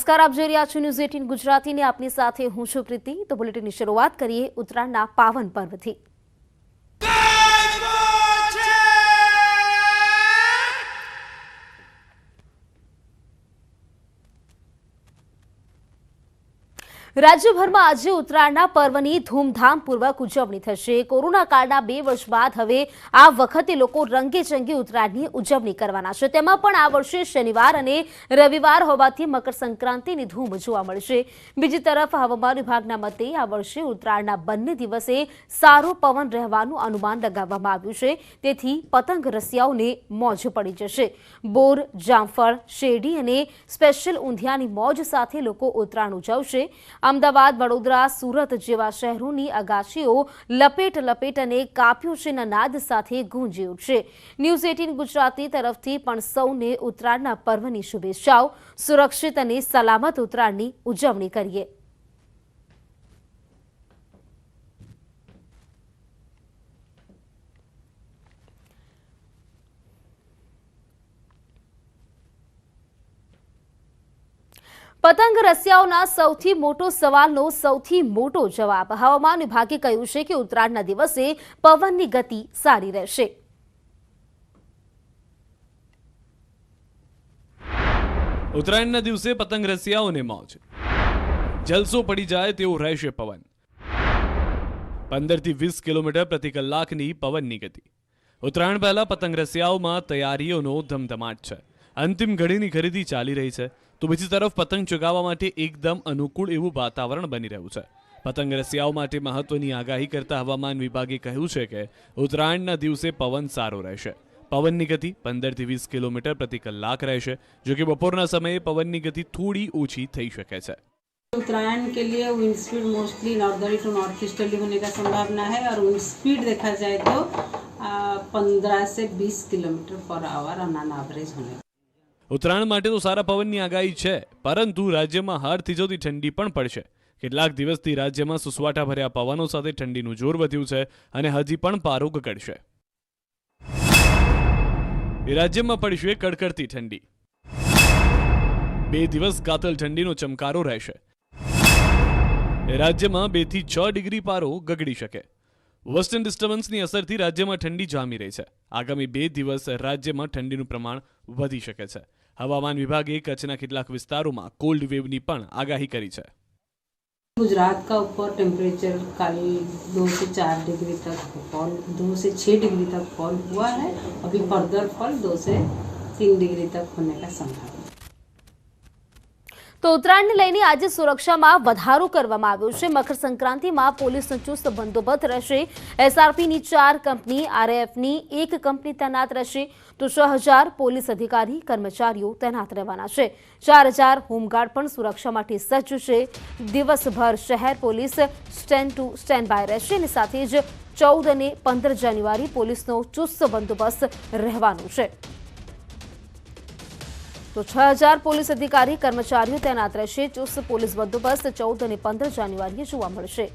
નમસ્કાર, આપ જોઈ રહ્યા છો ન્યૂઝ 18 ગુજરાતીની આપની સાથે હું છું પ્રીતિ। તો બુલેટિનની શરૂઆત કરીએ ઉત્તરાયણના પાવન પર્વથી। રાજ્યભરમાં આજે ઉત્તરાયણના પર્વની ધૂમધામપૂર્વક ઉજવણી થશે। કોરોના કાળના 2 વર્ષ બાદ હવે આ વખતે લોકો રંગેચંગે ઉત્તરાયણની ઉજવણી કરવાના છે। તેમાં પણ આ વર્ષે શનિવાર અને રવિવાર હોવાથી મકર સંક્રાંતિની ધૂમ જોવા મળશે। બીજી તરફ હવામાન વિભાગના મતે આ વર્ષે ઉત્તરાયણના બંને દિવસે સારો પવન રહેવાનું અનુમાન લગાવવામાં આવ્યું છે, તેથી પતંગ રસિયાઓને મોજ પડી જશે। બોર, જામફળ, શેરડી અને સ્પેશિયલ ઊંધિયાની મોજ સાથે લોકો ઉત્તરાયણ ઉજવશે। અમદાવાદ, વડોદરા, સુરત જેવા શહેરોની અગાશીઓ લપેટ અને કાપ્યુશીના નાદ સાથે ગુંજી ઉઠશે। ન્યૂઝ 18 ગુજરાતી તરફથી પણ સૌને ઉત્તરાયણના પર્વની શુભેચ્છાઓ। સુરક્ષિત અને સલામત ઉત્તરાયણની ઉજવણી કરીએ। પતંગ રસિયાઓના સૌથી મોટો સવાલનો સૌથી મોટો જવાબ। હવામાન વિભાગે કહ્યું છે કે ઉત્તરાયણના દિવસે પવનની ગતિ સારી રહેશે। ઉત્તરાયણના દિવસે પતંગ રસિયાઓને મોજ, જલસો પડી જાય તેવો રહેશે પવન। 15 થી 20 કિલોમીટર પ્રતિ કલાકની પવનની ગતિ। ઉત્તરાયણ પહેલા પતંગ રસિયાઓમાં તૈયારીઓનો ધમધમાટ છે। અંતિમ ઘડીની ખરીદી ચાલી રહી છે, તો બીજી તરફ પતંગ ચગાવવા માટે એકદમ અનુકૂળ એવું વાતાવરણ બની રહ્યું છે। પતંગ રસિયાઓ માટે મહત્વની આગાહી કરતા હવામાન વિભાગે કહ્યું છે કે ઉત્તરાયણના દિવસે પવન સારો રહેશે। પવનની ગતિ 15 થી 20 કિલોમીટર પ્રતિ કલાક રહેશે, જો કે બપોરના સમયે પવનની ગતિ થોડી ઓછી થઈ શકે છે। उत्तरायण के लिए wind speed mostly northerly to north easterly होने का संभावना है और विंड स्पीड देखा जाए तो 15 से 20 kilometre per hour on an average होने। ઉત્તરાયણ માટે તો સારા પવનની આગાહી છે, પરંતુ રાજ્યમાં હાડ થીજોતી ઠંડી પણ પડશે। કેટલાક દિવસથી રાજ્યમાં સુસવાટા ભર્યા પવનો સાથે ઠંડીનું જોર વધ્યું છે અને હજી પણ પારો ગગડશે। રાજ્યમાં પડશે કડકડતી ઠંડી। 2 દિવસ કાતલ ઠંડીનો ચમકારો રહેશે। રાજ્યમાં 2 થી 6 ડિગ્રી પારો ગગડી શકે। વેસ્ટર્ન ડિસ્ટર્બન્સની અસરથી રાજ્યમાં ઠંડી જામી રહી છે। આગામી 2 દિવસ રાજ્યમાં ઠંડીનું પ્રમાણ વધી શકે છે। હવામાન વિભાગે કચ્છના કેટલાક વિસ્તારોમાં કોલ્ડ વેવની પણ આગાહી કરી છે। गुजरात का ऊपर टेम्परेचर कल 2 से 4 डिग्री तक फॉल, 2 से 6 डिग्री तक फॉल हुआ है। अभी फर्दर फॉल 2 से 3 डिग्री तक होने का संभावना। તો ઉત્તરાયણને લઈને આજે સુરક્ષામાં વધારો કરવામાં આવ્યો છે। મકર સંક્રાંતિમાં પોલીસનો ચુસ્ત બંદોબસ્ત રહેશે। એસઆરપીની 4 કંપની, આરએએફની 1 કંપની તૈનાત રહેશે, તો 6000 પોલીસ અધિકારી કર્મચારીઓ તૈનાત રહેવાના છે। 4000 હોમગાર્ડ પણ સુરક્ષા માટે સજ્જ છે। દિવસભર શહેર પોલીસ સ્ટેન્ડ બાય રહેશે અને સાથે જ 14 અને 15 જાન્યુઆરી પોલીસનો ચુસ્ત બંદોબસ્ત રહેવાનો છે। તો 6000 પોલીસ અધિકારી કર્મચારીઓ તૈનાત રહેશે। ચુસ્ત પોલીસ બંદોબસ્ત 14 અને 15 જાન્યુઆરીએ જોવા મળશે।